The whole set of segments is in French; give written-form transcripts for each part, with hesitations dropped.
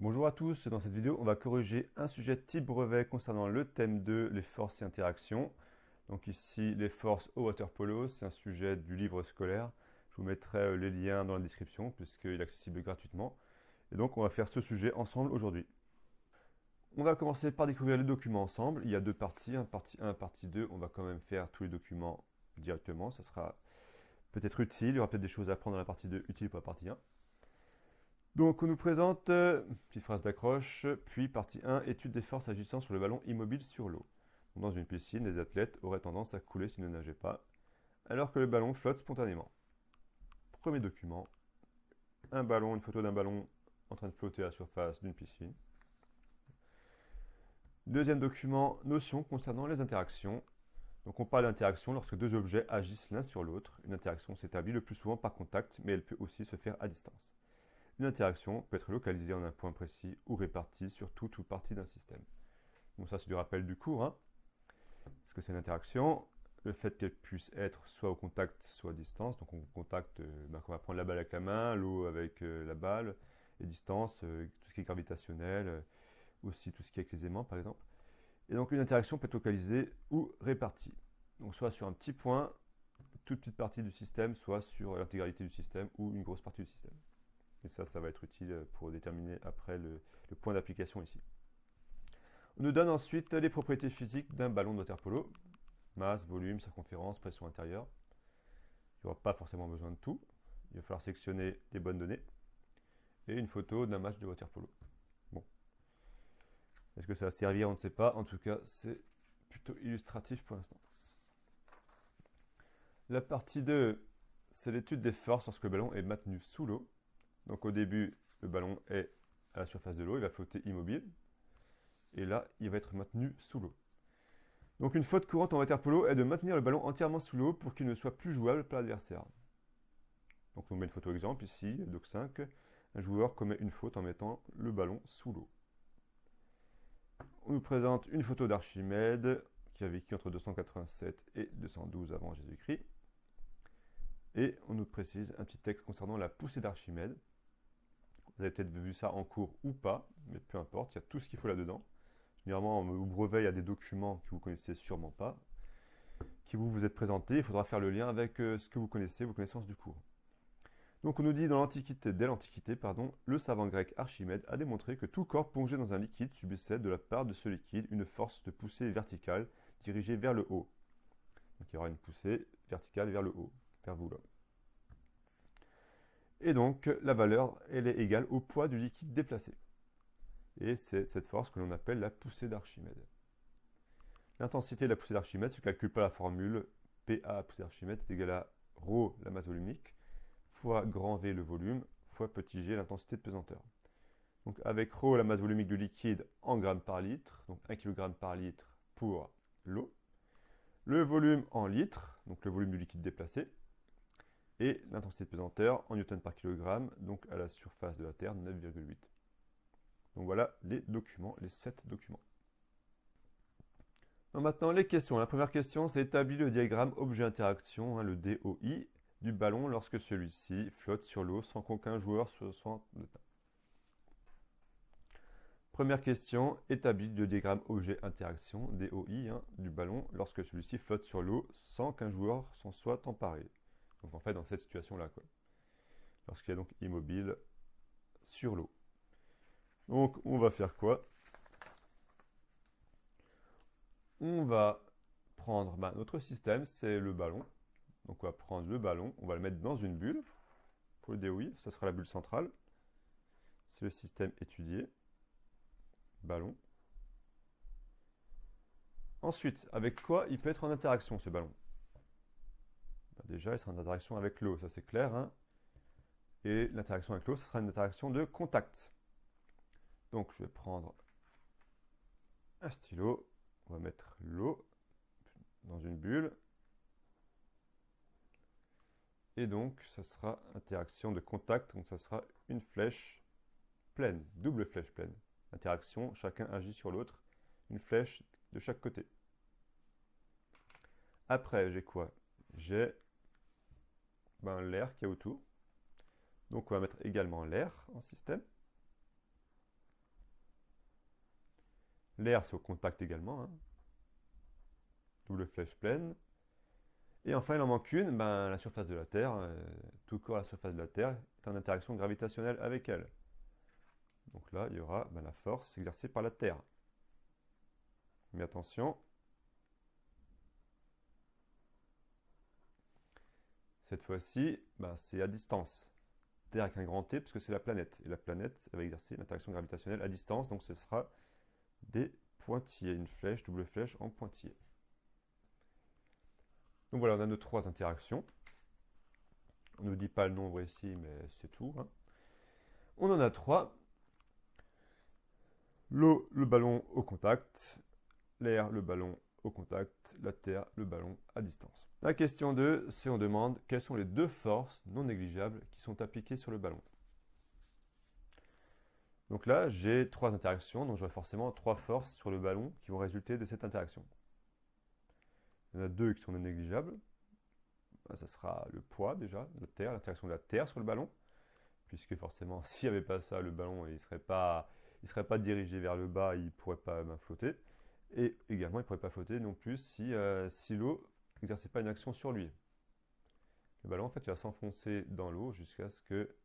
Bonjour à tous, dans cette vidéo on va corriger un sujet type brevet concernant le thème 2, les forces et interactions. Donc ici les forces au water polo, c'est un sujet du livre scolaire. Je vous mettrai les liens dans la description puisqu'il est accessible gratuitement. Et donc on va faire ce sujet ensemble aujourd'hui. On va commencer par découvrir les documents ensemble. Il y a deux parties, partie 1, partie 2. On va quand même faire tous les documents directement, ça sera peut-être utile. Il y aura peut-être des choses à apprendre dans la partie 2 utiles pour la partie 1. Donc on nous présente, petite phrase d'accroche, puis partie 1, étude des forces agissant sur le ballon immobile sur l'eau. Dans une piscine, les athlètes auraient tendance à couler s'ils ne nageaient pas, alors que le ballon flotte spontanément. Premier document, un ballon, une photo d'un ballon en train de flotter à la surface d'une piscine. Deuxième document, notion concernant les interactions. Donc on parle d'interaction lorsque deux objets agissent l'un sur l'autre. Une interaction s'établit le plus souvent par contact, mais elle peut aussi se faire à distance. Une interaction peut être localisée en un point précis ou répartie sur toute ou partie d'un système. Donc ça, c'est du rappel du cours. Parce que c'est une interaction. Le fait qu'elle puisse être soit au contact, soit à distance. Donc on contacte, on va prendre la balle avec la main, l'eau avec la balle, et distance, tout ce qui est gravitationnel, aussi tout ce qui est avec les aimants, par exemple. Et donc une interaction peut être localisée ou répartie. Donc soit sur un petit point, toute petite partie du système, soit sur l'intégralité du système ou une grosse partie du système. Et ça va être utile pour déterminer après le point d'application ici. On nous donne ensuite les propriétés physiques d'un ballon de water polo. Masse, volume, circonférence, pression intérieure. Il n'y aura pas forcément besoin de tout. Il va falloir sélectionner les bonnes données. Et une photo d'un match de water polo. Bon. Est-ce que ça va servir? On ne sait pas. En tout cas, c'est plutôt illustratif pour l'instant. La partie 2, c'est l'étude des forces lorsque le ballon est maintenu sous l'eau. Donc au début, le ballon est à la surface de l'eau, il va flotter immobile. Et là, il va être maintenu sous l'eau. Donc une faute courante en water polo est de maintenir le ballon entièrement sous l'eau pour qu'il ne soit plus jouable par l'adversaire. Donc on met une photo exemple ici, doc 5. Un joueur commet une faute en mettant le ballon sous l'eau. On nous présente une photo d'Archimède qui a vécu entre 287 et 212 avant Jésus-Christ. Et on nous précise un petit texte concernant la poussée d'Archimède. Vous avez peut-être vu ça en cours ou pas, mais peu importe, il y a tout ce qu'il faut là-dedans. Généralement, au brevet, il y a des documents que vous ne connaissez sûrement pas, qui vous êtes présentés. Il faudra faire le lien avec ce que vous connaissez, vos connaissances du cours. Donc on nous dit dès l'Antiquité, le savant grec Archimède a démontré que tout corps plongé dans un liquide subissait de la part de ce liquide une force de poussée verticale dirigée vers le haut. Donc il y aura une poussée verticale vers le haut, vers vous là. Et donc la valeur, elle est égale au poids du liquide déplacé. Et c'est cette force que l'on appelle la poussée d'Archimède. L'intensité de la poussée d'Archimède se calcule par la formule PA poussée d'Archimède est égal à ρ la masse volumique fois grand V le volume fois petit g l'intensité de pesanteur. Donc avec ρ la masse volumique du liquide en grammes par litre, donc 1 kg par litre pour l'eau, le volume en litres, donc le volume du liquide déplacé, et l'intensité de pesanteur en newton par kilogramme, donc à la surface de la Terre, 9,8. Donc voilà les documents, les 7 documents. Donc maintenant les questions. La première question, c'est établir le diagramme objet-interaction, le DOI, du ballon lorsque celui-ci flotte sur l'eau sans qu'aucun joueur soit de tas. Première question, établir le diagramme objet-interaction, DOI, du ballon lorsque celui-ci flotte sur l'eau sans qu'un joueur s'en soit emparé. Donc en fait dans cette situation-là, lorsqu'il est donc immobile sur l'eau. Donc on va faire quoi? On va prendre notre système, c'est le ballon. Donc on va prendre le ballon, on va le mettre dans une bulle. Pour le DOI, ça sera la bulle centrale. C'est le système étudié. Ballon. Ensuite, avec quoi il peut être en interaction ce ballon? Déjà, il sera en interaction avec l'eau, ça c'est clair. Et l'interaction avec l'eau, ça sera une interaction de contact. Donc je vais prendre un stylo, on va mettre l'eau dans une bulle. Et donc, ça sera interaction de contact, donc ça sera une flèche pleine, double flèche pleine. Interaction, chacun agit sur l'autre, une flèche de chaque côté. Après, j'ai quoi? J'ai l'air qui est autour. Donc on va mettre également l'air en système. l'air c'est au contact également, hein. Double flèche pleine. Et enfin, il en manque une, ben, la surface de la Terre. Tout corps à la surface de la Terre est en interaction gravitationnelle avec elle. Donc là, il y aura ben, la force exercée par la Terre. Mais attention, cette fois-ci, ben, c'est à distance. Terre avec un grand T, parce que c'est la planète. Et la planète, elle va exercer une interaction gravitationnelle à distance, donc ce sera des pointillés, une flèche, double flèche en pointillé. Donc voilà, on a nos trois interactions. On ne nous dit pas le nombre ici, mais c'est tout, hein. On en a trois. L'eau, le ballon au contact. L'air, le ballon au contact. La terre, le ballon à distance. La question 2, c'est on demande quelles sont les deux forces non négligeables qui sont appliquées sur le ballon. Donc là, j'ai trois interactions, donc j'aurai forcément trois forces sur le ballon qui vont résulter de cette interaction. Il y en a deux qui sont non négligeables. Ça sera le poids déjà, la terre, l'interaction de la terre sur le ballon, puisque forcément, s'il n'y avait pas ça, le ballon il serait pas dirigé vers le bas, il ne pourrait pas flotter. Et également, il ne pourrait pas flotter non plus si l'eau n'exerçait pas une action sur lui. Le ballon, en fait, il va s'enfoncer dans l'eau jusqu'à ce que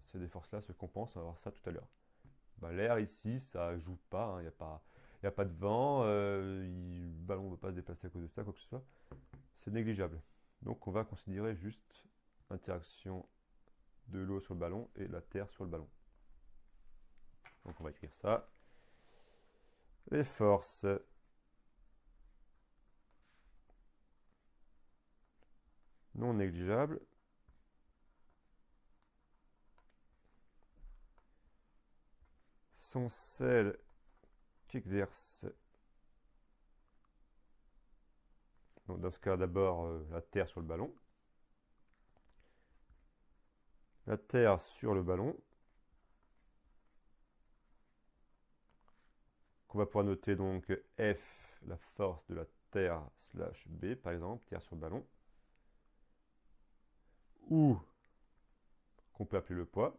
ces deux forces-là se compensent. On va voir ça tout à l'heure. Ben, l'air ici, ça ne joue pas, hein, il n'y a pas de vent, le ballon ne va pas se déplacer à cause de ça, quoi que ce soit. C'est négligeable. Donc on va considérer juste l'interaction de l'eau sur le ballon et la terre sur le ballon. Donc on va écrire ça. Les forces non négligeables sont celles qu'exerce, donc dans ce cas d'abord la terre sur le ballon, la terre sur le ballon, qu'on va pouvoir noter donc F, la force de la terre slash B par exemple, terre sur le ballon, ou qu'on peut appeler le poids.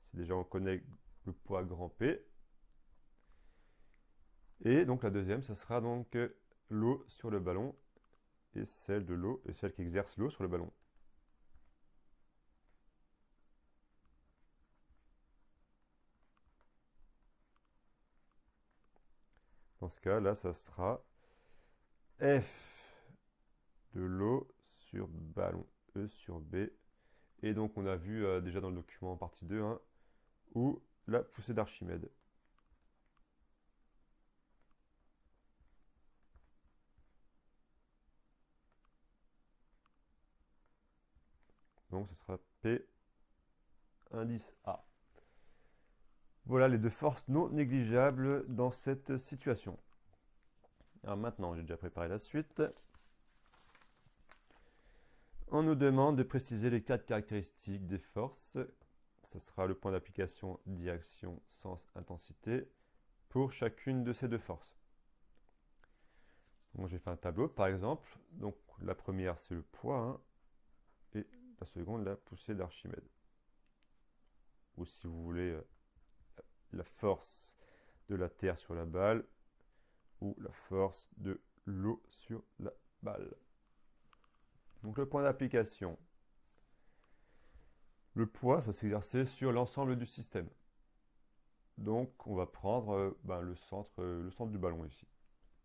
Si déjà on connaît le poids grand P. Et donc la deuxième, ça sera donc l'eau sur le ballon et celle de l'eau et celle qui exerce l'eau sur le ballon. Dans ce cas, là, ça sera F de l'eau sur ballon, E sur B. Et donc, on a vu déjà dans le document en partie 2, hein, ou la poussée d'Archimède. Donc, ce sera P indice A. Voilà les deux forces non négligeables dans cette situation. Alors maintenant, j'ai déjà préparé la suite. On nous demande de préciser les quatre caractéristiques des forces. Ce sera le point d'application, direction, sens, intensité pour chacune de ces deux forces. Donc j'ai fait un tableau par exemple. Donc la première c'est le poids, hein, et la seconde la poussée d'Archimède. Ou si vous voulez la force de la terre sur la balle ou la force de l'eau sur la balle. Donc le point d'application. Le poids, ça s'exercer sur l'ensemble du système. Donc on va prendre le centre du ballon ici.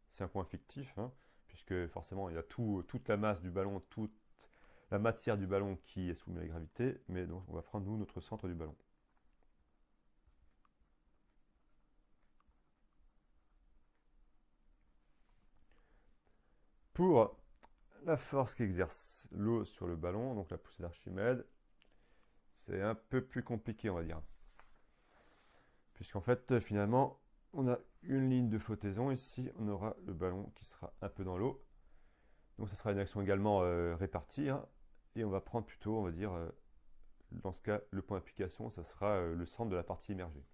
C'est un point fictif, hein, puisque forcément il y a toute la masse du ballon, toute la matière du ballon qui est soumise à la gravité, mais donc on va prendre nous notre centre du ballon. Pour la force qu'exerce l'eau sur le ballon, donc la poussée d'Archimède, c'est un peu plus compliqué, on va dire. Puisqu'en fait, finalement, on a une ligne de flottaison ici, on aura le ballon qui sera un peu dans l'eau. Donc ça sera une action également répartie, hein, et on va prendre plutôt, on va dire, dans ce cas, le point d'application, ça sera le centre de la partie immergée.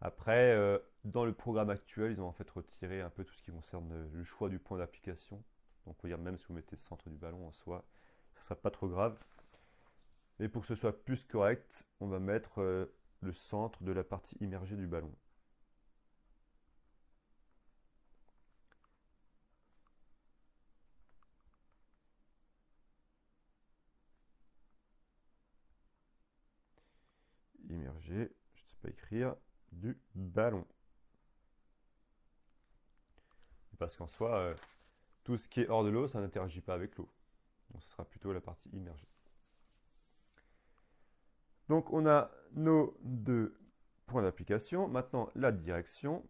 Après, dans le programme actuel, ils ont en fait retiré un peu tout ce qui concerne le choix du point d'application. Donc, on va dire même si vous mettez le centre du ballon en soi, ça ne sera pas trop grave. Et pour que ce soit plus correct, on va mettre le centre de la partie immergée du ballon. Immergé, je ne sais pas écrire, du ballon. Parce qu'en soi, tout ce qui est hors de l'eau, ça n'interagit pas avec l'eau. Donc ce sera plutôt la partie immergée. Donc on a nos deux points d'application. Maintenant, la direction.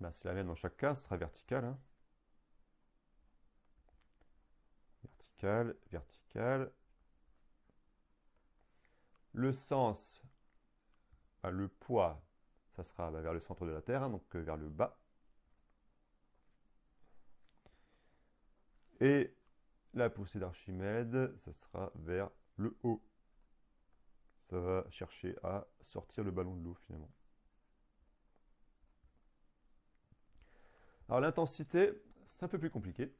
Ben, c'est la même dans chaque cas, ce sera vertical. Hein. Vertical, vertical. Le sens, ben, le poids, ça sera ben, vers le centre de la Terre, hein, donc vers le bas. Et la poussée d'Archimède, ça sera vers le haut. Ça va chercher à sortir le ballon de l'eau finalement. Alors l'intensité, c'est un peu plus compliqué.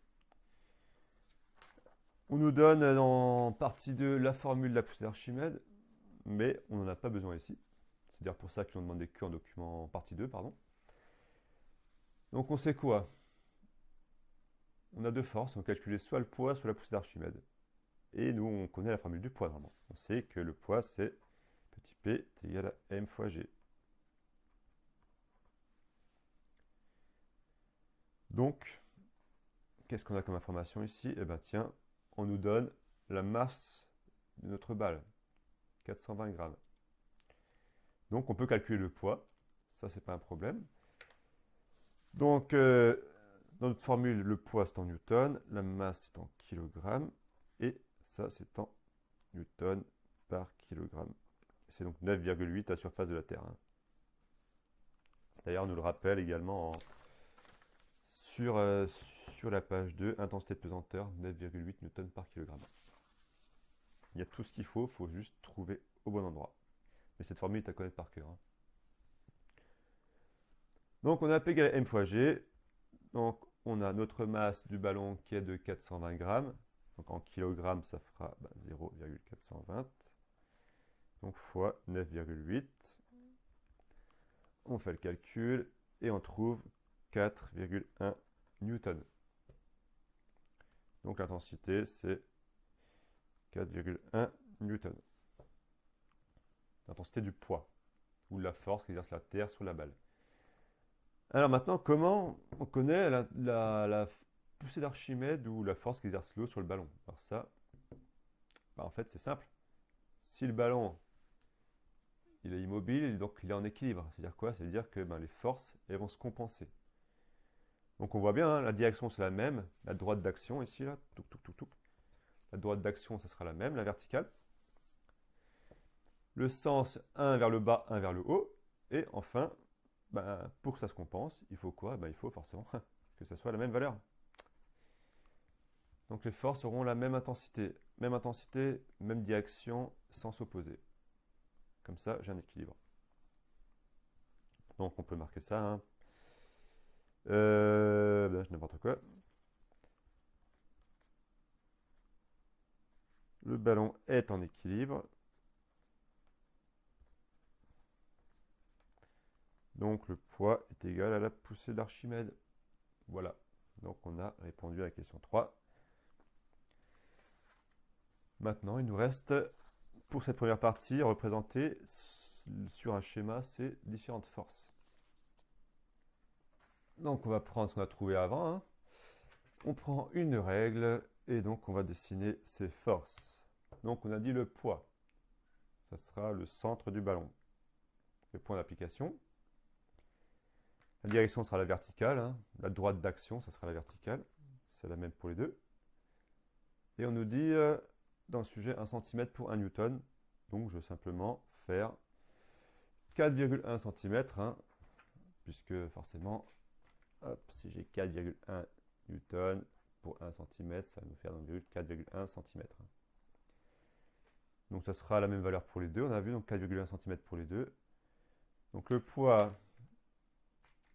On nous donne en partie 2 la formule de la poussée d'Archimède, mais on n'en a pas besoin ici. C'est d'ailleurs pour ça qu'ils ont demandé que en document en partie 2, pardon. Donc on sait quoi? On a deux forces, on va calculer soit le poids, soit la poussée d'Archimède. Et nous, on connaît la formule du poids vraiment. On sait que le poids, c'est petit p est égal à m fois g. Donc, qu'est-ce qu'on a comme information ici? Eh bien tiens, on nous donne la masse de notre balle, 420 grammes. Donc on peut calculer le poids, ça c'est pas un problème. Donc dans notre formule, le poids c'est en newton, la masse c'est en kilogrammes, et ça c'est en newton par kilogramme. C'est donc 9,8 à la surface de la Terre. Hein. D'ailleurs, on nous le rappelle également sur la page 2, intensité de pesanteur, 9,8 newton par kilogramme. Il y a tout ce qu'il faut juste trouver au bon endroit. Mais cette formule est à connaître par cœur. Hein. Donc on a P égale à m fois g. Donc on a notre masse du ballon qui est de 420 grammes. Donc en kilogrammes, ça fera 0,420. Donc fois 9,8. On fait le calcul et on trouve 4,1 newton. Donc l'intensité, c'est 4,1 newton. L'intensité du poids, ou de la force qu'exerce la Terre sur la balle. Alors maintenant, comment on connaît la poussée d'Archimède ou la force qu'exerce l'eau sur le ballon? Alors ça, en fait, c'est simple. Si le ballon il est immobile, donc il est en équilibre. C'est-à-dire quoi? C'est-à-dire que les forces elles vont se compenser. Donc on voit bien, hein, la direction c'est la même, la droite d'action ici, là, touc, touc, touc, touc. La droite d'action, ça sera la même, la verticale. Le sens, un vers le bas, un vers le haut. Et enfin, pour que ça se compense, il faut quoi? Il faut forcément que ça soit la même valeur. Donc les forces auront la même intensité, même direction, sans s'opposer. Comme ça, j'ai un équilibre. Donc on peut marquer ça. Hein. N'importe quoi. Le ballon est en équilibre. Donc le poids est égal à la poussée d'Archimède. Voilà. Donc on a répondu à la question 3. Maintenant, il nous reste, pour cette première partie, représenter sur un schéma ces différentes forces. Donc on va prendre ce qu'on a trouvé avant. Hein. On prend une règle et donc on va dessiner ces forces. Donc on a dit le poids. Ça sera le centre du ballon. Le point d'application. La direction sera la verticale. Hein. La droite d'action, ça sera la verticale. C'est la même pour les deux. Et on nous dit dans le sujet 1 cm pour 1 newton. Donc je vais simplement faire 4,1 cm. Hein, puisque forcément, hop, si j'ai 4,1 newton pour 1 cm, ça va nous faire donc 4,1 cm. Donc ça sera la même valeur pour les deux. On a vu donc 4,1 cm pour les deux. Donc le poids,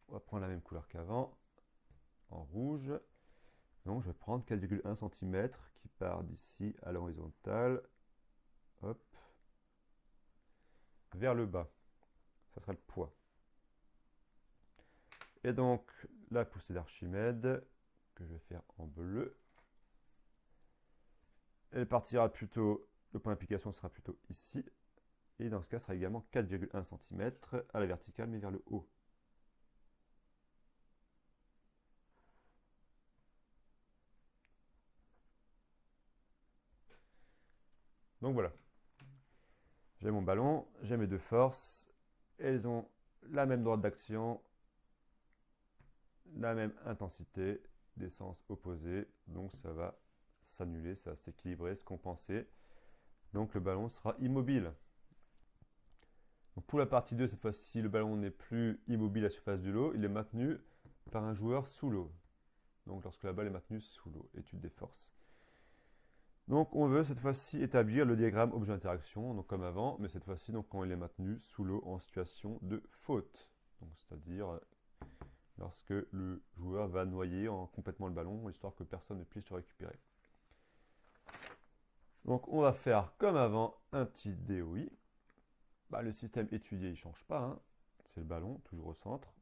on va prendre la même couleur qu'avant, en rouge. Donc je vais prendre 4,1 cm qui part d'ici à l'horizontale, hop, vers le bas. Ça sera le poids. Et donc, la poussée d'Archimède, que je vais faire en bleu, elle partira plutôt, le point d'application sera plutôt ici. Et dans ce cas, ce sera également 4,1 cm à la verticale, mais vers le haut. Donc voilà. J'ai mon ballon, j'ai mes deux forces. Elles ont la même droite d'action, la même intensité, des sens opposés. Donc ça va s'annuler, ça va s'équilibrer, se compenser. Donc le ballon sera immobile. Donc pour la partie 2, cette fois-ci, le ballon n'est plus immobile à la surface de l'eau, il est maintenu par un joueur sous l'eau. Donc lorsque la balle est maintenue sous l'eau, étude des forces. Donc on veut cette fois-ci établir le diagramme objet d'interaction, donc comme avant, mais cette fois-ci donc quand il est maintenu sous l'eau en situation de faute. Donc c'est-à-dire lorsque le joueur va noyer complètement le ballon, histoire que personne ne puisse le récupérer. Donc on va faire comme avant un petit DOI. Bah, le système étudié il ne change pas, hein. C'est le ballon, toujours au centre.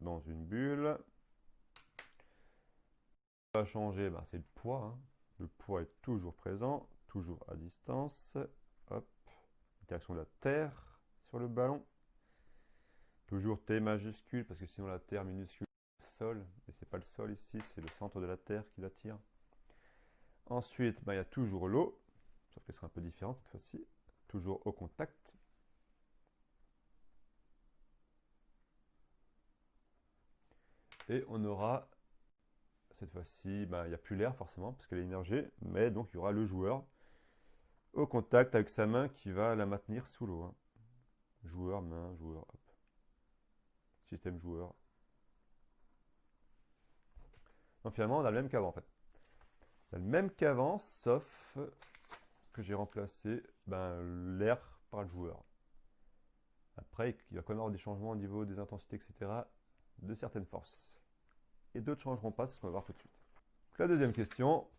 Dans une bulle. Ce qui va changer, bah, c'est le poids, hein. Le poids est toujours présent, toujours à distance. Hop. Direction de la Terre sur le ballon. Toujours T majuscule, parce que sinon la Terre minuscule, c'est le sol. Et c'est pas le sol ici, c'est le centre de la Terre qui l'attire. Ensuite, bah, il y a toujours l'eau, sauf qu'elle sera un peu différente cette fois-ci. Toujours au contact. Et on aura, cette fois-ci, bah, il n'y a plus l'air forcément, parce qu'elle est immergée, mais donc il y aura le joueur au contact avec sa main qui va la maintenir sous l'eau, hein. Joueur, main, joueur, hop. Système joueur. Donc finalement, on a le même qu'avant en fait. On a le même qu'avant, sauf que j'ai remplacé l'air par le joueur. Après, il va quand même avoir des changements au niveau des intensités, etc., de certaines forces. Et d'autres ne changeront pas, c'est ce qu'on va voir tout de suite. Donc, la deuxième question.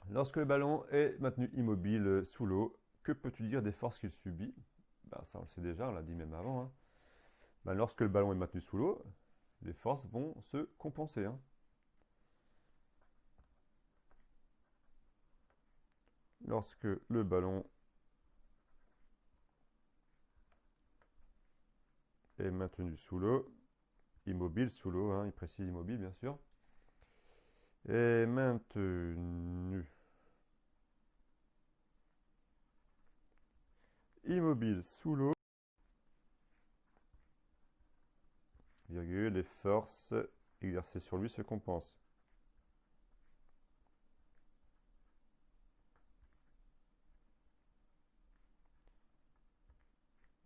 Lorsque le ballon est maintenu immobile sous l'eau, que peux-tu dire des forces qu'il subit? Ça, on le sait déjà, on l'a dit même avant, hein. Lorsque le ballon est maintenu sous l'eau, les forces vont se compenser, hein. Lorsque le ballon est maintenu sous l'eau, immobile sous l'eau, hein, il précise immobile bien sûr, est maintenu immobile sous l'eau, virgule, les forces exercées sur lui se compensent.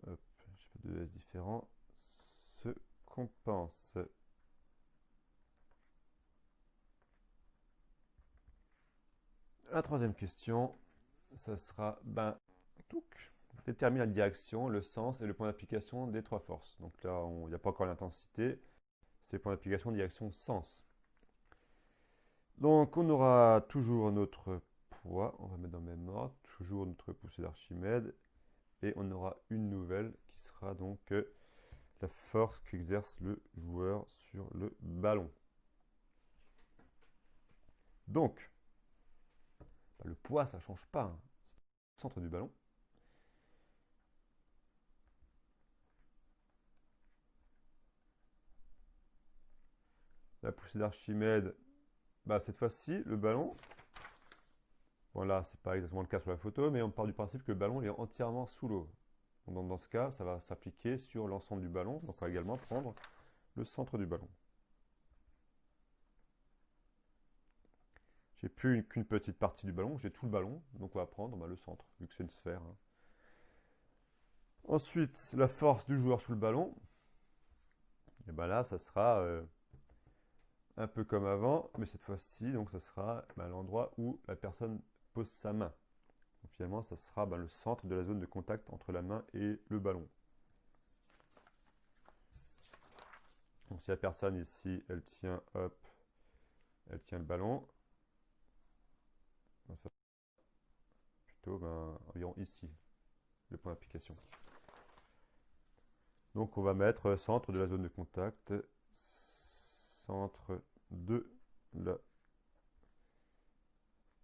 Hop, je fais deux S différents, se compense. La troisième question, ça sera, détermine la direction, le sens et le point d'application des trois forces. Donc là, il n'y a pas encore l'intensité, c'est le point d'application, direction, sens. Donc on aura toujours notre poids, on va mettre dans le même ordre, toujours notre poussée d'Archimède, et on aura une nouvelle qui sera donc la force qu'exerce le joueur sur le ballon. Donc, le poids, ça ne change pas, hein. C'est le centre du ballon. La poussée d'Archimède, cette fois-ci, le ballon, bon là, c'est pas exactement le cas sur la photo, mais on part du principe que le ballon est entièrement sous l'eau. Donc dans ce cas, ça va s'appliquer sur l'ensemble du ballon. Donc on va également prendre le centre du ballon. J'ai plus qu'une petite partie du ballon, j'ai tout le ballon, donc on va prendre le centre, vu que c'est une sphère, hein. Ensuite, la force du joueur sous le ballon, et là, ça sera un peu comme avant, mais cette fois-ci, donc ça sera l'endroit où la personne pose sa main. Donc, finalement, ça sera le centre de la zone de contact entre la main et le ballon. Donc si la personne ici, elle tient le ballon, Ça, plutôt environ ici, le point d'application. Donc on va mettre centre de la zone de contact, centre de la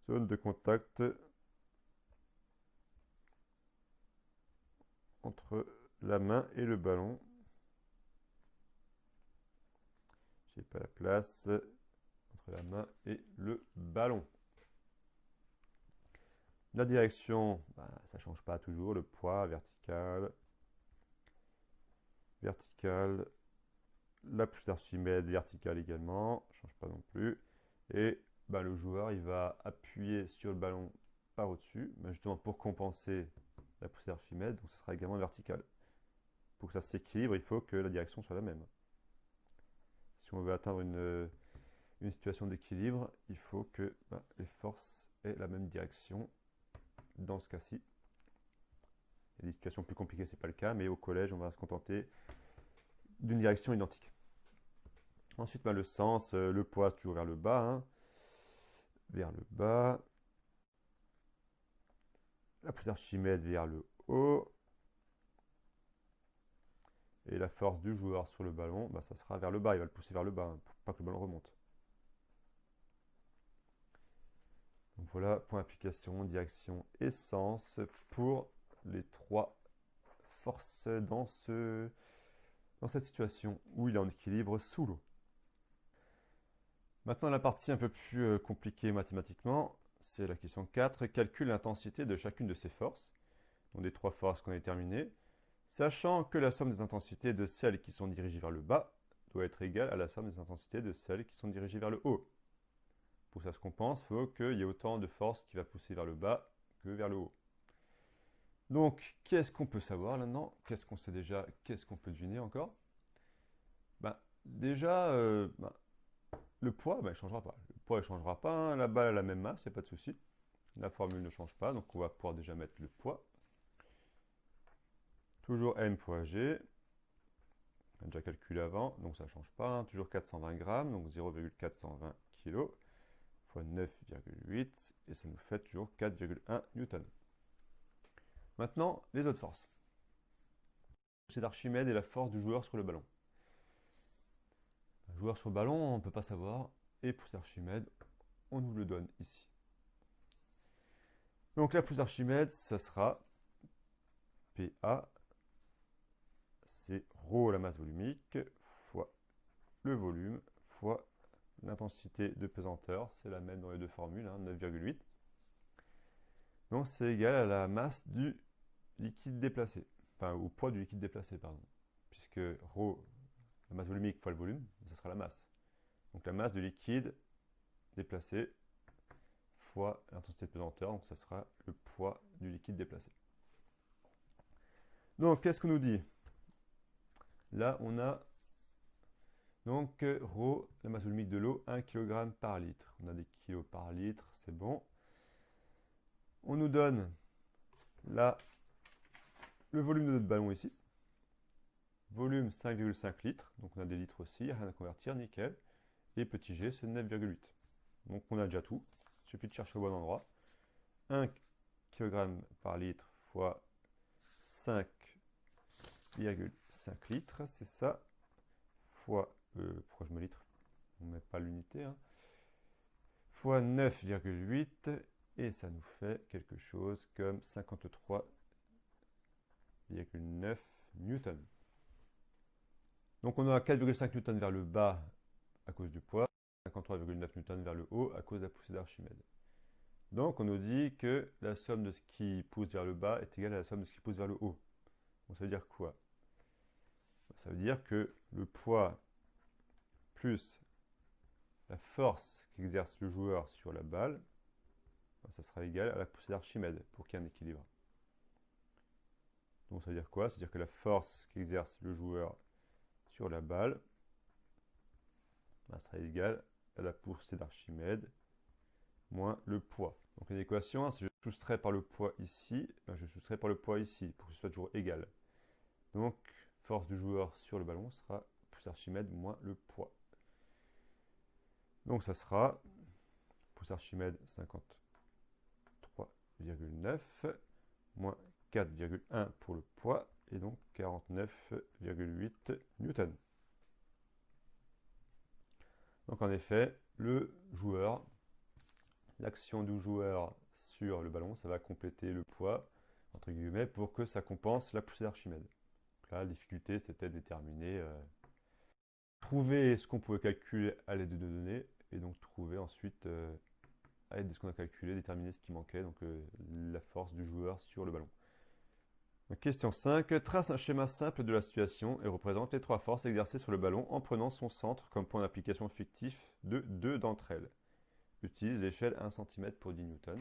zone de contact entre la main et le ballon. J'ai pas la place entre la main et le ballon. La direction, ça ne change pas toujours. Le poids, vertical, vertical. La poussée d'Archimède, verticale également, ne change pas non plus. Et le joueur, il va appuyer sur le ballon par au-dessus, justement pour compenser la poussée d'Archimède, donc ce sera également vertical. Pour que ça s'équilibre, il faut que la direction soit la même. Si on veut atteindre une situation d'équilibre, il faut que les forces aient la même direction. Dans ce cas-ci, il y a des situations plus compliquées, ce n'est pas le cas, mais au collège, on va se contenter d'une direction identique. Ensuite, le sens, le poids toujours vers le bas, hein, vers le bas. La poussée d'Archimède vers le haut. Et la force du joueur sur le ballon, ça sera vers le bas, il va le pousser vers le bas, pour pas que le ballon remonte. Donc voilà, point application, direction et sens pour les trois forces dans cette situation où il est en équilibre sous l'eau. Maintenant, la partie un peu plus compliquée mathématiquement, c'est la question 4. Calcule l'intensité de chacune de ces forces, donc des trois forces qu'on a déterminées, sachant que la somme des intensités de celles qui sont dirigées vers le bas doit être égale à la somme des intensités de celles qui sont dirigées vers le haut. Pour que ça se compense, il faut qu'il y ait autant de force qui va pousser vers le bas que vers le haut. Donc, qu'est-ce qu'on peut savoir là-dedans? Qu'est-ce qu'on sait déjà? Qu'est-ce qu'on peut deviner encore? Déjà, le poids, il ne changera pas. Le poids ne changera pas, hein. La balle a la même masse, il n'y a pas de souci. La formule ne change pas, donc on va pouvoir déjà mettre le poids. Toujours M fois G. On a déjà calculé avant, donc ça ne change pas. Hein. Toujours 420 grammes, donc 0,420 kg fois 9,8. Et ça nous fait toujours 4,1 newton. Maintenant, les autres forces. C'est d'Archimède et la force du joueur sur le ballon. Un joueur sur le ballon, on ne peut pas savoir. Et poussée d'Archimède, on nous le donne ici. Donc la poussée d'Archimède, ça sera PA, c'est ρ la masse volumique, fois le volume, fois l'intensité de pesanteur, c'est la même dans les deux formules, hein, 9,8. Donc c'est égal à la masse du liquide déplacé, enfin au poids du liquide déplacé, pardon. Puisque ρ, la masse volumique fois le volume, ça sera la masse. Donc la masse du liquide déplacé fois l'intensité de pesanteur, donc ça sera le poids du liquide déplacé. Donc qu'est-ce qu'on nous dit? Là, on a donc ρ, la masse volumique de l'eau, 1 kg par litre. On a des kilos par litre, c'est bon. On nous donne là le volume de notre ballon ici. Volume 5,5 litres, donc on a des litres aussi, rien à convertir, nickel. Et petit g, c'est 9,8. Donc on a déjà tout, il suffit de chercher au bon endroit. 1 kg par litre fois 5,5 litres, c'est ça, fois, pourquoi je me litre? On ne met pas l'unité, hein, fois 9,8, et ça nous fait quelque chose comme 53,9 newtons. Donc on a 4,5 newtons vers le bas à cause du poids, 53,9 newtons vers le haut à cause de la poussée d'Archimède. Donc on nous dit que la somme de ce qui pousse vers le bas est égale à la somme de ce qui pousse vers le haut. Donc ça veut dire quoi? Ça veut dire que le poids plus la force qu'exerce le joueur sur la balle, ça sera égal à la poussée d'Archimède pour qu'il y ait un équilibre. Donc ça veut dire quoi? C'est-à-dire que la force qu'exerce le joueur sur la balle sera égale à la poussée d'Archimède moins le poids. Donc l'équation, si je soustrais par le poids ici, je soustrais par le poids ici pour que ce soit toujours égal. Donc force du joueur sur le ballon sera poussée d'Archimède moins le poids. Donc ça sera poussée d'Archimède 50 49,9 moins 4,1 pour le poids, et donc 49,8 newtons. Donc en effet, le joueur, l'action du joueur sur le ballon, ça va compléter le poids, entre guillemets, pour que ça compense la poussée d'Archimède. Donc là, la difficulté, c'était de déterminer, trouver ce qu'on pouvait calculer à l'aide de données, et donc trouver ensuite, à l'aide de ce qu'on a calculé, déterminer ce qui manquait, donc la force du joueur sur le ballon. Donc, question 5. Trace un schéma simple de la situation et représente les trois forces exercées sur le ballon en prenant son centre comme point d'application fictif de deux d'entre elles. Utilise l'échelle 1 cm pour 10 newtons.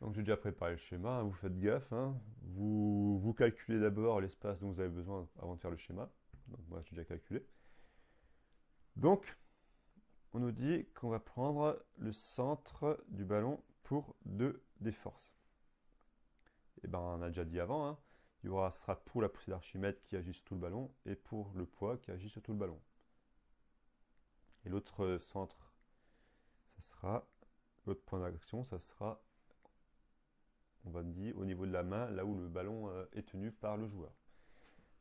Donc j'ai déjà préparé le schéma, hein, vous faites gaffe. Hein. Vous calculez d'abord l'espace dont vous avez besoin avant de faire le schéma. Donc moi j'ai déjà calculé. Donc on nous dit qu'on va prendre le centre du ballon pour deux des forces. Et ben, on a déjà dit avant, hein, ce sera pour la poussée d'Archimède qui agit sur tout le ballon et pour le poids qui agit sur tout le ballon. Et l'autre centre, ça sera, l'autre point d'action, ça sera, on va dire, au niveau de la main, là où le ballon est tenu par le joueur.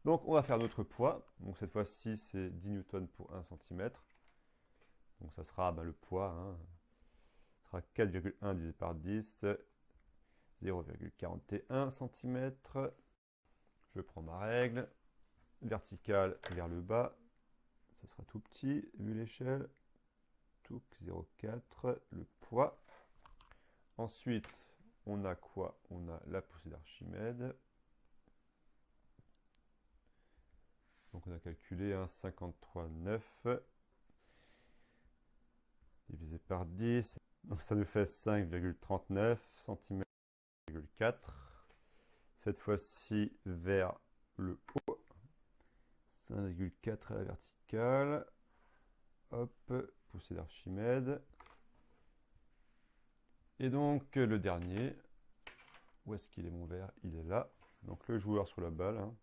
Donc on va faire notre poids. Donc cette fois-ci, c'est 10 newtons pour 1 cm. Donc ça sera le poids, hein, ça sera 4,1 divisé par 10, 0,41 cm. Je prends ma règle, verticale vers le bas, ça sera tout petit, vu l'échelle, tout 0,4, le poids. Ensuite, on a quoi? On a la poussée d'Archimède. Donc on a calculé 53,9 divisé par 10. Donc ça nous fait 5,39 cm,4. Cette fois-ci vers le haut. 5,4 à la verticale. Hop, poussée d'Archimède. Et donc le dernier, où est-ce qu'il est mon verre? Il est là. Donc le joueur sur la balle. Hein.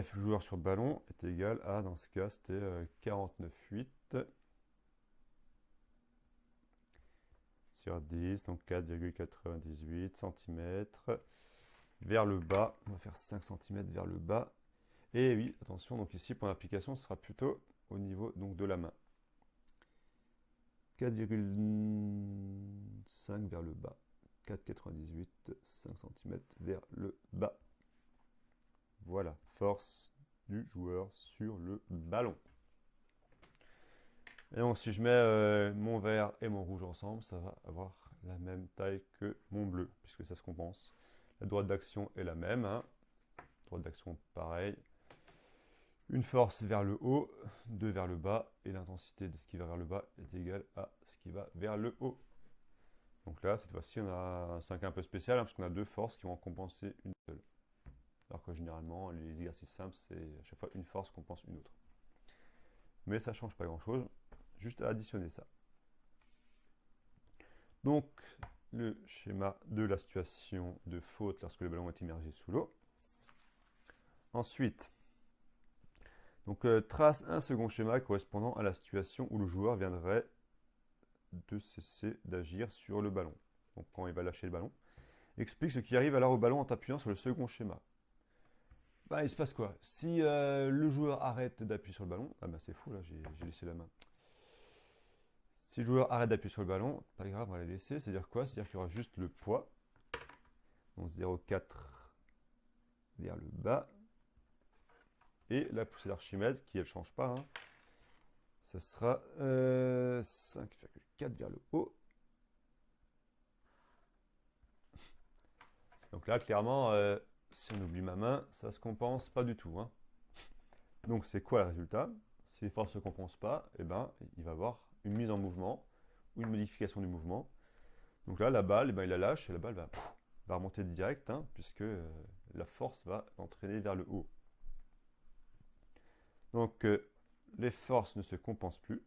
F joueur sur ballon est égal à, dans ce cas, c'était 49,8 sur 10, donc 4,98 cm. Vers le bas, on va faire 5 cm vers le bas. Et oui, attention, donc ici, pour l'application, ce sera plutôt au niveau donc, de la main. 4,5 vers le bas. 4,98, 5 cm vers le bas. Voilà, force du joueur sur le ballon. Et donc si je mets mon vert et mon rouge ensemble, ça va avoir la même taille que mon bleu, puisque ça se compense. La droite d'action est la même. Hein. Droite d'action pareil. Une force vers le haut, deux vers le bas, et l'intensité de ce qui va vers le bas est égale à ce qui va vers le haut. Donc là, cette fois-ci, on a un cas un peu spécial, hein, parce qu'on a deux forces qui vont en compenser une seule. Alors que généralement, les exercices simples, c'est à chaque fois une force compense une autre. Mais ça ne change pas grand-chose, juste à additionner ça. Donc, le schéma de la situation de faute lorsque le ballon est immergé sous l'eau. Ensuite, donc, trace un second schéma correspondant à la situation où le joueur viendrait de cesser d'agir sur le ballon. Donc, quand il va lâcher le ballon. Explique ce qui arrive alors au ballon en t'appuyant sur le second schéma. Bah, il se passe quoi? Si le joueur arrête d'appuyer sur le ballon, ah bah c'est fou là, j'ai laissé la main. Si le joueur arrête d'appuyer sur le ballon, pas grave, on va les laisser. C'est-à-dire quoi? C'est-à-dire qu'il y aura juste le poids. Donc 0,4 vers le bas. Et la poussée d'Archimède, qui elle ne change pas. Hein. Ça sera 5,4 vers le haut. Donc là, clairement, si on oublie ma main, ça ne se compense pas du tout. Hein. Donc c'est quoi le résultat? Si les forces ne se compensent pas, eh ben, il va y avoir une mise en mouvement ou une modification du mouvement. Donc là, la balle, eh ben, il la lâche et la balle va remonter direct, hein, puisque la force va l'entraîner vers le haut. Donc les forces ne se compensent plus.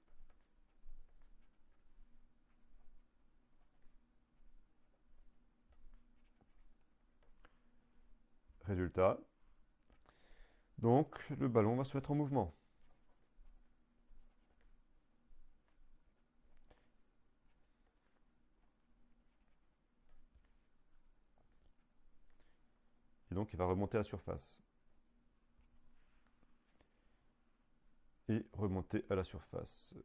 Résultat. Donc le ballon va se mettre en mouvement. donc il va remonter à la surface. Et remonter à la surface.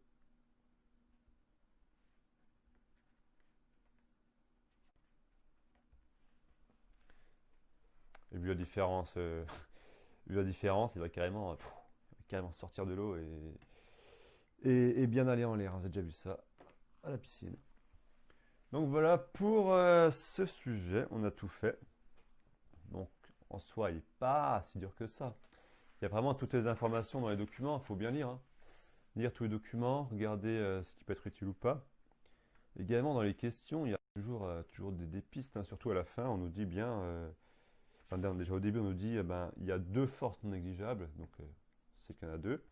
Et vu la différence, il va carrément sortir de l'eau et bien aller en l'air. Vous avez déjà vu ça à la piscine. Donc voilà pour ce sujet, on a tout fait. Donc en soi, il n'est pas si dur que ça. Il y a vraiment toutes les informations dans les documents, il faut bien lire, hein. Lire tous les documents, regarder ce qui peut être utile ou pas. Également dans les questions, il y a toujours des pistes, hein. Surtout à la fin, on nous dit bien, enfin déjà au début, on nous dit il y a deux forces non négligeables, donc c'est qu'il y en a deux.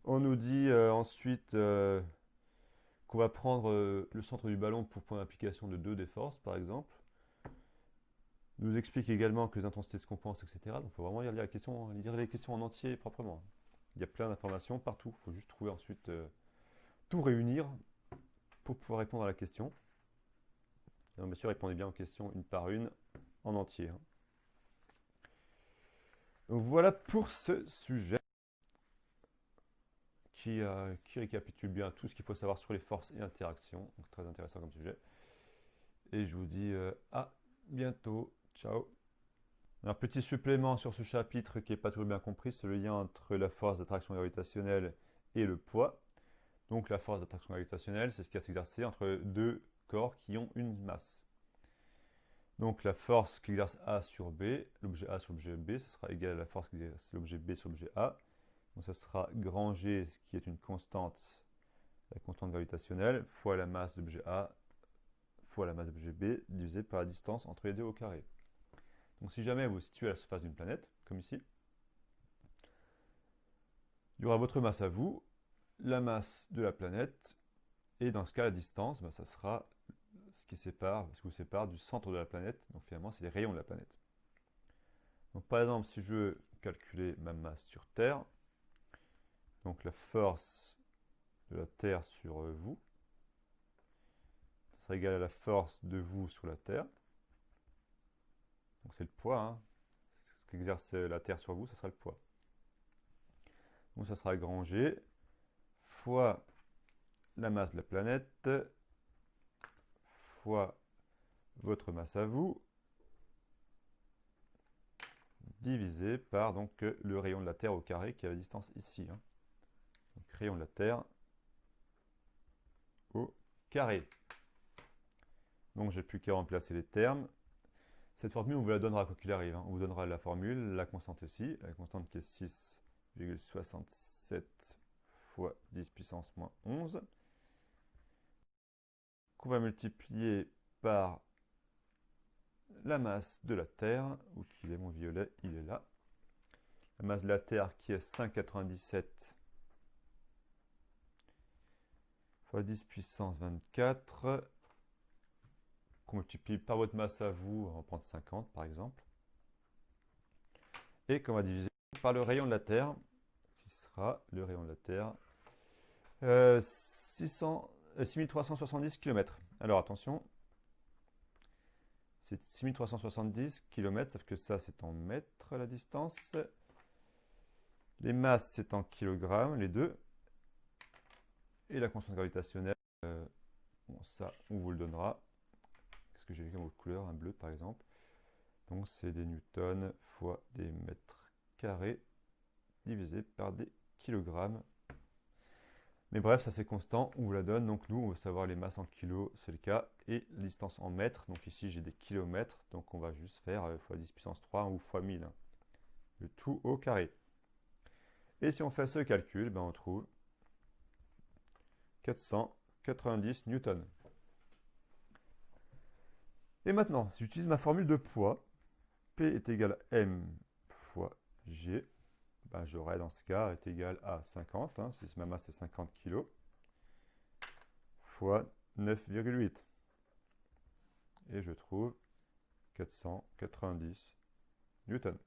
On nous dit ensuite qu'on va prendre le centre du ballon pour point d'application de deux des forces, par exemple. Nous explique également que les intensités se compensent, etc. Donc il faut vraiment lire les questions en entier proprement. Il y a plein d'informations partout. Il faut juste trouver ensuite tout réunir pour pouvoir répondre à la question. Et donc, bien sûr, répondez bien aux questions une par une en entier, hein. Donc voilà pour ce sujet qui récapitule bien tout ce qu'il faut savoir sur les forces et interactions. Donc très intéressant comme sujet. Et je vous dis à bientôt. Ciao. Un petit supplément sur ce chapitre qui n'est pas toujours bien compris, c'est le lien entre la force d'attraction gravitationnelle et le poids. Donc la force d'attraction gravitationnelle, c'est ce qui va s'exercer entre deux corps qui ont une masse. Donc la force qu'exerce A sur B, l'objet A sur l'objet B, ce sera égal à la force qu'exerce l'objet B sur l'objet A. Donc ça sera grand G, qui est une constante, la constante gravitationnelle, fois la masse de l'objet A, fois la masse de l'objet B, divisé par la distance entre les deux au carré. Donc si jamais vous vous situez à la surface d'une planète, comme ici, il y aura votre masse à vous, la masse de la planète, et dans ce cas, la distance, ça sera ce qui vous sépare du centre de la planète. Donc finalement, c'est les rayons de la planète. Donc par exemple, si je veux calculer ma masse sur Terre, donc la force de la Terre sur vous, ça sera égal à la force de vous sur la Terre. Donc c'est le poids, hein. Ce qu'exerce la Terre sur vous, ça sera le poids. Donc ça sera grand G fois la masse de la planète fois votre masse à vous divisé par donc, le rayon de la Terre au carré qui est la distance ici, hein. Donc rayon de la Terre au carré. Donc j'ai plus qu'à remplacer les termes. Cette formule, on vous la donnera quoi qu'il arrive, hein. On vous donnera la formule, la constante aussi, la constante qui est 6,67 fois 10 puissance moins 11, qu'on va multiplier par la masse de la Terre, où qu'il est mon violet, il est là. La masse de la Terre qui est 5,97 fois 10 puissance 24, qu'on multiplie par votre masse à vous, on va prendre 50 par exemple, et qu'on va diviser par le rayon de la Terre, qui sera le rayon de la Terre, 6370 km. Alors attention, c'est 6370 km, sauf que ça c'est en mètres la distance. Les masses c'est en kilogrammes, les deux. Et la constante gravitationnelle, bon, ça on vous le donnera. Qu'est-ce que j'ai comme autre couleur? Un bleu par exemple. Donc c'est des newtons fois des mètres carrés divisé par des kilogrammes. Mais bref, ça c'est constant, on vous la donne. Donc nous, on veut savoir les masses en kilos, c'est le cas, et la distance en mètres. Donc ici, j'ai des kilomètres, donc on va juste faire x 10 puissance 3 ou x 1000. Le tout au carré. Et si on fait ce calcul, on trouve 490 newtons. Et maintenant, si j'utilise ma formule de poids, P est égal à M fois G, j'aurai dans ce cas est égal à 50, hein, si ma masse est 50 kg, fois 9,8. Et je trouve 490 newtons.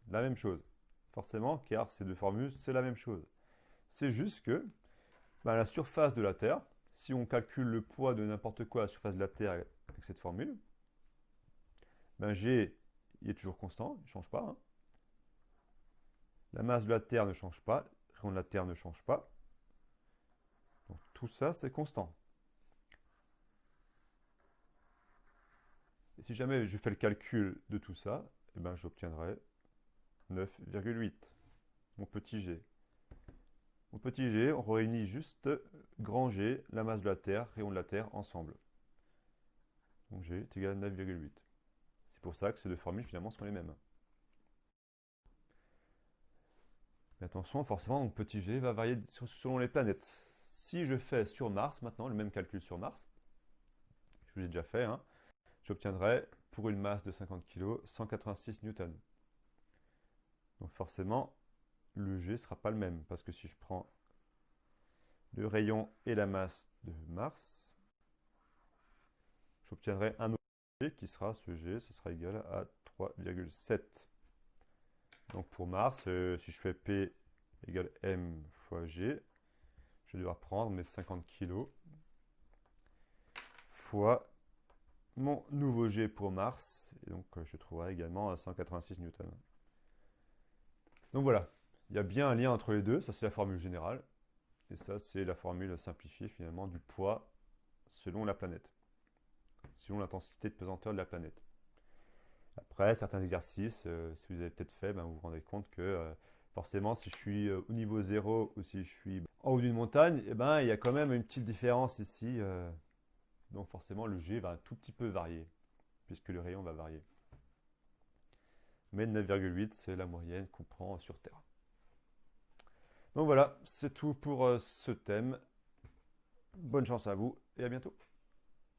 La même chose, forcément, car ces deux formules, c'est la même chose. C'est juste que la surface de la Terre, si on calcule le poids de n'importe quoi à la surface de la Terre avec cette formule, G il est toujours constant, il ne change pas, hein. La masse de la Terre ne change pas, le rayon de la Terre ne change pas. Donc tout ça, c'est constant. Et si jamais je fais le calcul de tout ça, eh ben, j'obtiendrai 9,8, mon petit g. Mon petit g, on réunit juste grand G, la masse de la Terre, rayon de la Terre, ensemble. Donc g est égal à 9,8. C'est pour ça que ces deux formules, finalement, sont les mêmes. Mais attention, forcément, mon petit g va varier selon les planètes. Si je fais sur Mars, maintenant, le même calcul sur Mars, je vous l'ai déjà fait, hein, j'obtiendrai, pour une masse de 50 kg, 186 newtons. Donc forcément, le G ne sera pas le même, parce que si je prends le rayon et la masse de Mars, j'obtiendrai un autre G qui sera ce G, ce sera égal à 3,7. Donc pour Mars, si je fais P égale M fois G, je vais devoir prendre mes 50 kg fois mon nouveau G pour Mars, et donc je trouverai également 186 newtons. Donc voilà, il y a bien un lien entre les deux, ça c'est la formule générale, et ça c'est la formule simplifiée finalement du poids selon la planète, selon l'intensité de pesanteur de la planète. Après, certains exercices, si vous avez peut-être fait, ben, vous vous rendez compte que forcément, si je suis au niveau 0 ou si je suis en haut d'une montagne, eh ben, il y a quand même une petite différence ici. Donc forcément, le G va un tout petit peu varier, puisque le rayon va varier. Mais 9,8, c'est la moyenne qu'on prend sur Terre. Donc voilà, c'est tout pour ce thème. Bonne chance à vous et à bientôt.